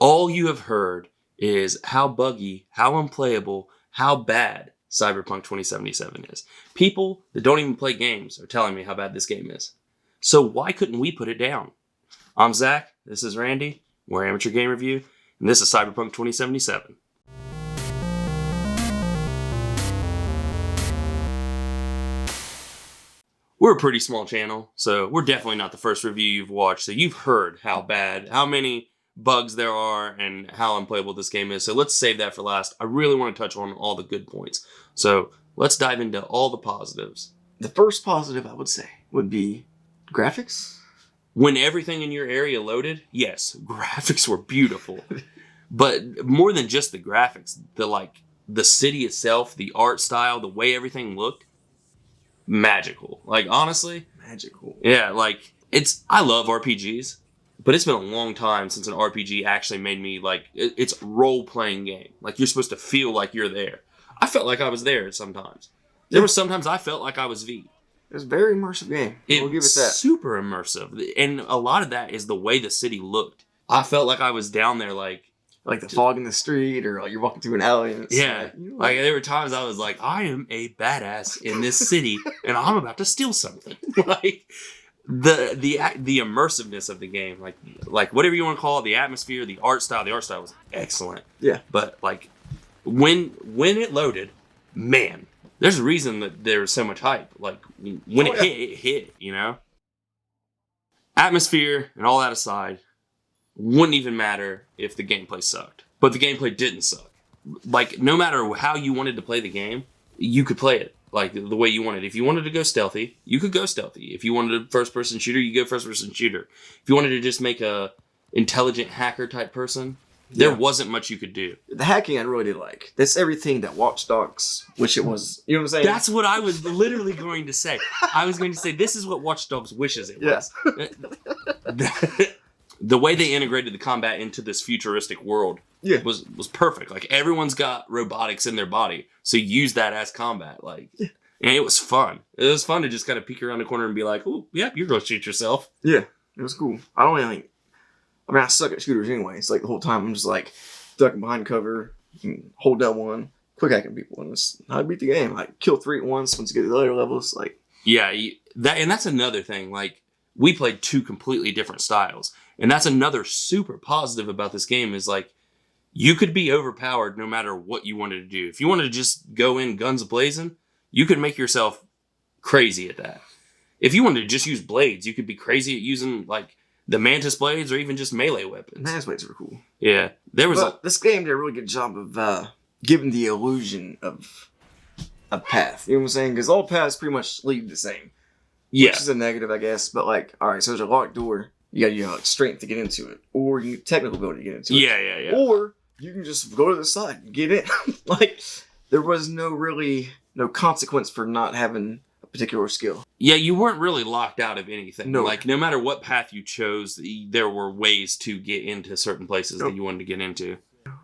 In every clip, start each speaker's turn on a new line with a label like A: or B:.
A: All you have heard is how buggy, how unplayable, how bad Cyberpunk 2077 is. People that don't even play games are telling me how bad this game is. So why couldn't we put it down? I'm Zach, this is Randy, we're Amateur Game Review, and this is Cyberpunk 2077. We're a pretty small channel, so we're definitely not the first review you've watched, so you've heard how bad, how many bugs there are, and how unplayable this game is, so let's save that for last. I really want to touch on all the good points, so let's dive into all the positives.
B: The first positive I would say would be graphics.
A: When everything in your area loaded, yes, graphics were beautiful. But more than just the graphics, the city itself, the art style, the way everything looked, magical. Like, honestly,
B: magical.
A: Yeah, like, I love RPGs, but it's been a long time since an RPG actually made me, it's a role-playing game. Like, you're supposed to feel like you're there. I felt like I was there sometimes. There were sometimes I felt like I was V.
B: It was a very immersive game. We'll give it that.
A: Super immersive. And a lot of that is the way the city looked. I felt like I was down there, like
B: the fog in the street, or like you're walking through an alley. And it's
A: like there were times I was like, I am a badass in this city, and I'm about to steal something. Like the immersiveness of the game, like whatever you want to call it, the atmosphere, the art style. The art style was excellent.
B: Yeah.
A: But like when it loaded, man, there's a reason that there was so much hype. Like when it hit, you know. Atmosphere and all that aside, wouldn't even matter if the gameplay sucked. But the gameplay didn't suck. Like, no matter how you wanted to play the game, you could play it like the way you wanted. If you wanted to go stealthy, you could go stealthy. If you wanted a first-person shooter, you go first-person shooter. If you wanted to just make a intelligent hacker type person, there wasn't much you could do.
B: The hacking I really did like. That's everything that Watch Dogs wish it was. You know what I'm saying?
A: That's what I was literally going to say. I was going to say, this is what Watch Dogs wishes it was. The way they integrated the combat into this futuristic world was perfect. Like, everyone's got robotics in their body, so use that as combat. Like, and it was fun. It was fun to just kind of peek around the corner and be like, "Oh, yeah, you're gonna shoot yourself."
B: Yeah, it was cool. I suck at shooters anyway. It's like the whole time I'm just like ducking behind cover, and hold down one, quick hacking people, and that's how I beat the game. I kill 3 at once. Once you get to the later levels, like
A: that's another thing. Like, we played 2 completely different styles. And that's another super positive about this game is, like, you could be overpowered no matter what you wanted to do. If you wanted to just go in guns blazing, you could make yourself crazy at that. If you wanted to just use blades, you could be crazy at using, like, the mantis blades or even just melee weapons.
B: Mantis blades were cool.
A: Yeah.
B: This game did a really good job of giving the illusion of a path. You know what I'm saying? Because all paths pretty much lead the same.
A: Yeah.
B: Which is a negative, I guess. But, like, all right, so there's a locked door. You got strength to get into it, or you get technical ability to get into it.
A: Yeah.
B: Or you can just go to the side and get in. Like, there was no consequence for not having a particular skill.
A: Yeah, you weren't really locked out of anything.
B: No.
A: Like, no matter what path you chose, there were ways to get into certain places that you wanted to get into.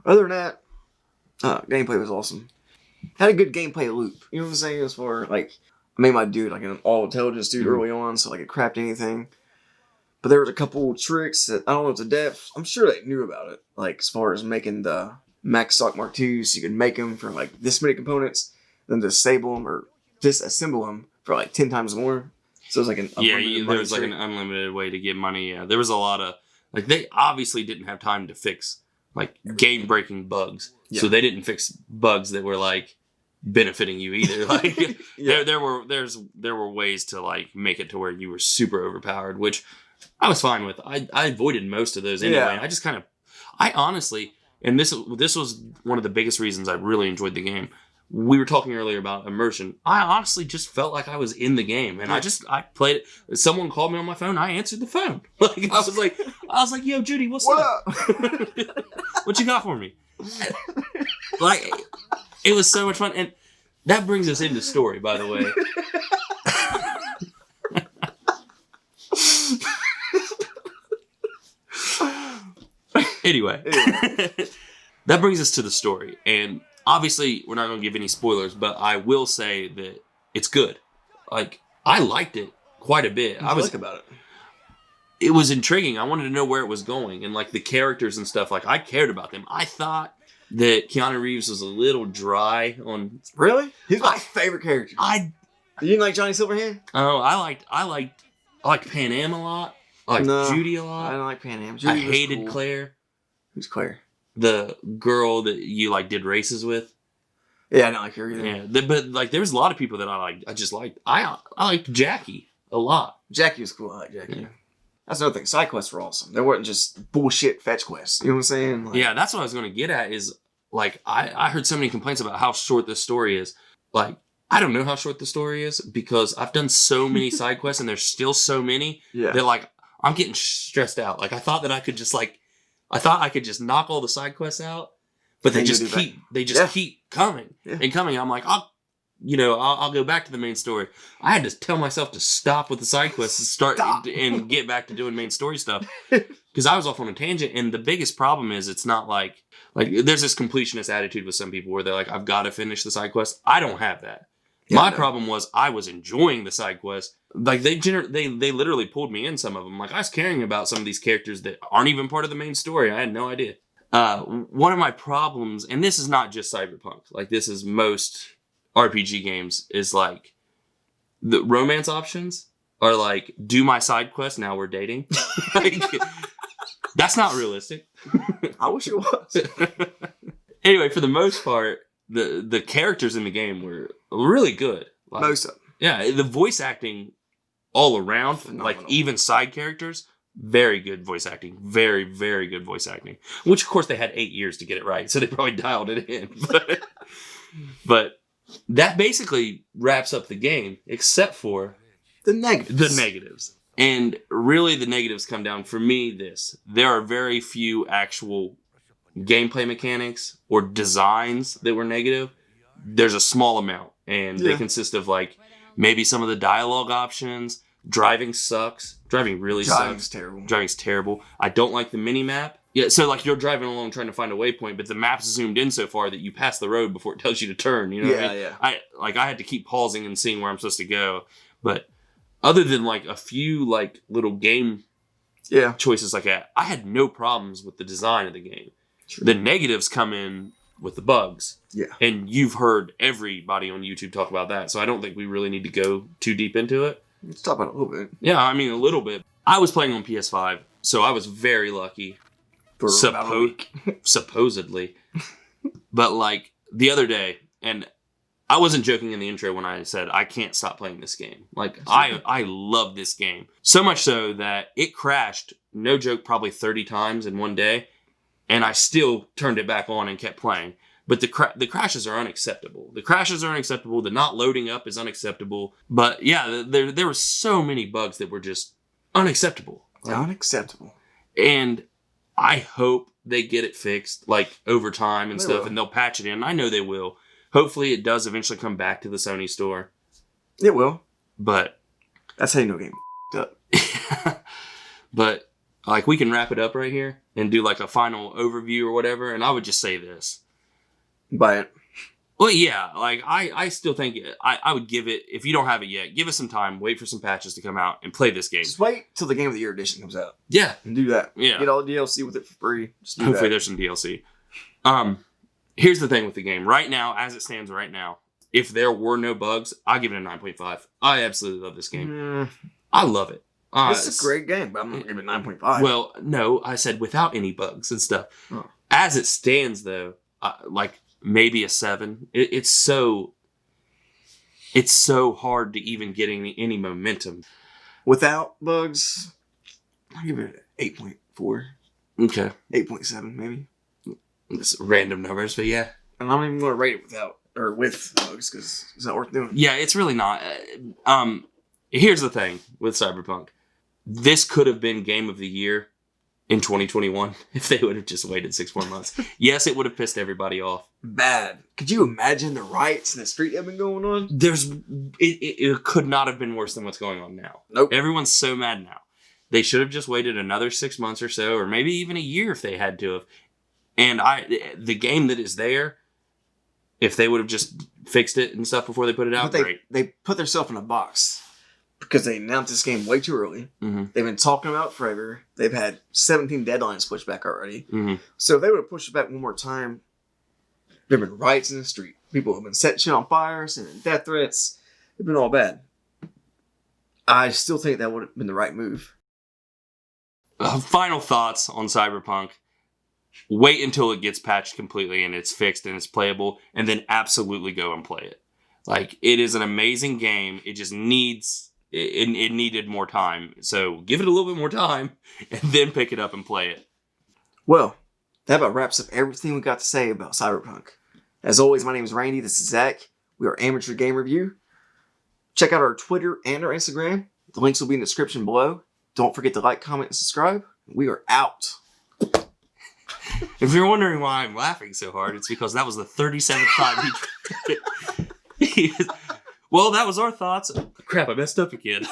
B: Other than that, gameplay was awesome. Had a good gameplay loop. You know what I'm saying? As far, like, I made my dude like an all-intelligence dude early on, so I could craft anything. But there was a couple tricks that I don't know to depth. I'm sure they knew about it. Like, as far as making the Max Stock Mark IIs, so you can make them for like this many components, then disable them or disassemble them for like 10 times more. So it was like an
A: there was like an unlimited way to get money. Yeah, there was a lot of they obviously didn't have time to fix like game breaking bugs, so they didn't fix bugs that were like benefiting you either. Like there were ways to like make it to where you were super overpowered, which I was fine with. I avoided most of those anyway. I honestly, and this was one of the biggest reasons I really enjoyed the game. We were talking earlier about immersion. I honestly just felt like I was in the game, and I played it. Someone called me on my phone. I answered the phone. Like I was like, "Yo, Judy, what's up? What you got for me?" Like, it was so much fun, and that brings us into story, by the way. Anyway, that brings us to the story, and obviously we're not going to give any spoilers, but I will say that it's good. Like, I liked it quite a bit.
B: What did you like about it?
A: it was intriguing. I wanted to know where it was going, and like the characters and stuff. Like I cared about them. I thought that Keanu Reeves was a little dry on.
B: Really? He's my favorite character. You didn't like Johnny Silverhand?
A: Oh, I liked Pan Am a lot. I liked Judy a lot.
B: I don't like Pan Am.
A: I hated cool. Claire.
B: Who's Claire?
A: The girl that you like did races with.
B: Yeah, I don't like her either.
A: Yeah, but like there was a lot of people that I liked. I just liked. I liked Jackie a lot.
B: Jackie was cool. I like Jackie. Yeah. That's another thing. Side quests were awesome. They weren't just bullshit fetch quests. You know what I'm saying? Like,
A: yeah, that's what I was going to get at. Is like I heard so many complaints about how short this story is. Like I don't know how short the story is because I've done so many side quests and there's still so many that like I'm getting stressed out. Like I thought that I could just knock all the side quests out, but they just keep coming and coming. I'm like, I'll go back to the main story. I had to tell myself to stop with the side quests and start and get back to doing main story stuff because I was off on a tangent. And the biggest problem is it's not like there's this completionist attitude with some people where they're like, I've got to finish the side quest. I don't have that. My problem was I was enjoying the side quest. Like they literally pulled me in some of them. Like I was caring about some of these characters that aren't even part of the main story. I had no idea. One of my problems, and this is not just Cyberpunk. Like this is most RPG games, is like the romance options are like, do my side quest, now we're dating. Like, that's not realistic.
B: I wish it was.
A: Anyway, for the most part, the characters in the game were really good. Like, most of them. Yeah, the voice acting all around, phenomenal. Like even side characters, very good voice acting. Very, very good voice acting. Which, of course, they had 8 years to get it right, so they probably dialed it in. But that basically wraps up the game, except for
B: the
A: negatives. And really, the negatives come down, for me, there are very few actual gameplay mechanics or designs that were negative. There's a small amount, and they consist of like maybe some of the dialogue options. Driving sucks. Driving really sucks. Driving's terrible. I don't like the mini map. Yeah, so like you're driving along trying to find a waypoint, but the map's zoomed in so far that you pass the road before it tells you to turn. You know what I mean? I had to keep pausing and seeing where I'm supposed to go. But other than like a few like little game choices like that, I had no problems with the design of the game. True. The negatives come in with the bugs. Yeah. And you've heard everybody on YouTube talk about that, so I don't think we really need to go too deep into it.
B: Let's talk about it a little bit.
A: Yeah, I mean, a little bit. I was playing on PS5, so I was very lucky.
B: For about a week.
A: Supposedly. But, like, the other day, and I wasn't joking in the intro when I said, I can't stop playing this game. Like, I love this game. So much so that it crashed, no joke, probably 30 times in one day, and I still turned it back on and kept playing. But the crashes are unacceptable. The not loading up is unacceptable. But yeah, there were so many bugs that were just unacceptable.
B: Unacceptable.
A: And I hope they get it fixed, like, over time and stuff, and they'll patch it in. I know they will. Hopefully it does eventually come back to the Sony store.
B: It will.
A: But
B: that's how you know game up.
A: But like we can wrap it up right here and do like a final overview or whatever, and I would just say this.
B: Buy it.
A: Well, yeah, like I still think I would give it, if you don't have it yet, give it some time, wait for some patches to come out and play this game.
B: Just wait till the Game of the Year edition comes out.
A: Yeah.
B: And do that.
A: Yeah.
B: Get all the DLC with it for free.
A: Hopefully there's some DLC. Here's the thing with the game. Right now, as it stands right now, if there were no bugs, I'll give it a 9.5. I absolutely love this game. I love it.
B: It's a great game, but I'm not giving it 9.5.
A: Well, no, I said without any bugs and stuff. Oh. As it stands, though, like maybe a 7. It's so hard to even get any momentum.
B: Without bugs, I'll give it 8.4.
A: Okay.
B: 8.7, maybe.
A: It's random numbers, but yeah.
B: And I'm not even going to rate it with bugs, because it's not worth doing.
A: Yeah, it's really not. Here's the thing with Cyberpunk. This could have been Game of the Year in 2021 if they would have just waited 6 more months. Yes, it would have pissed everybody off.
B: Bad. Could you imagine the riots in the street that have been going on?
A: It could not have been worse than what's going on now.
B: Nope.
A: Everyone's so mad now. They should have just waited another 6 months or so, or maybe even a year if they had to have. And the game that is there, if they would have just fixed it and stuff before they put it out,
B: great. They put themselves in a box. because they announced this game way too early.
A: Mm-hmm.
B: They've been talking about it forever. They've had 17 deadlines pushed back already.
A: Mm-hmm.
B: So if they would have pushed it back one more time, there have been riots in the street. People have been setting shit on fire, sending death threats. It's been all bad. I still think that would have been the right move.
A: Final thoughts on Cyberpunk. Wait until it gets patched completely and it's fixed and it's playable, and then absolutely go and play it. Like, it is an amazing game. It just needs... It needed more time. So give it a little bit more time and then pick it up and play it.
B: Well, that about wraps up everything we got to say about Cyberpunk. As always, my name is Randy. This is Zach. We are Amateur Game Review. Check out our Twitter and our Instagram. The links will be in the description below. Don't forget to like, comment, and subscribe. We are out.
A: If you're wondering why I'm laughing so hard, it's because that was the 37th time he... Well, that was our thoughts. Crap, I messed up again.